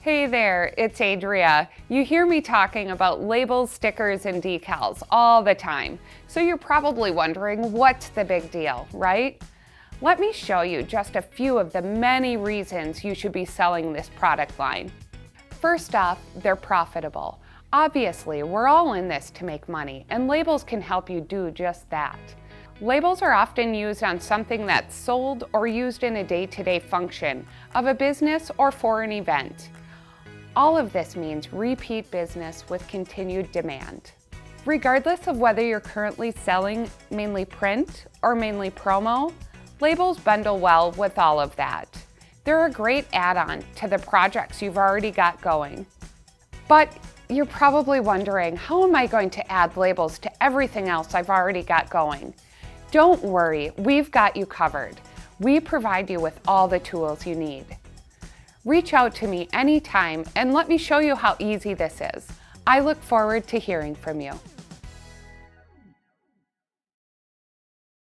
Hey there, it's Adria. You hear me talking about labels, stickers, and decals all the time, so you're probably wondering what's the big deal, right? Let me show you just a few of the many reasons you should be selling this product line. First off, they're profitable. Obviously, we're all in this to make money, and labels can help you do just that. Labels are often used on something that's sold or used in a day-to-day function of a business or for an event. All of this means repeat business with continued demand. Regardless of whether you're currently selling mainly print or mainly promo, labels bundle well with all of that. They're a great add-on to the projects you've already got going. But you're probably wondering, how am I going to add labels to everything else I've already got going? Don't worry, we've got you covered. We provide you with all the tools you need. Reach out to me anytime and let me show you how easy this is. I look forward to hearing from you.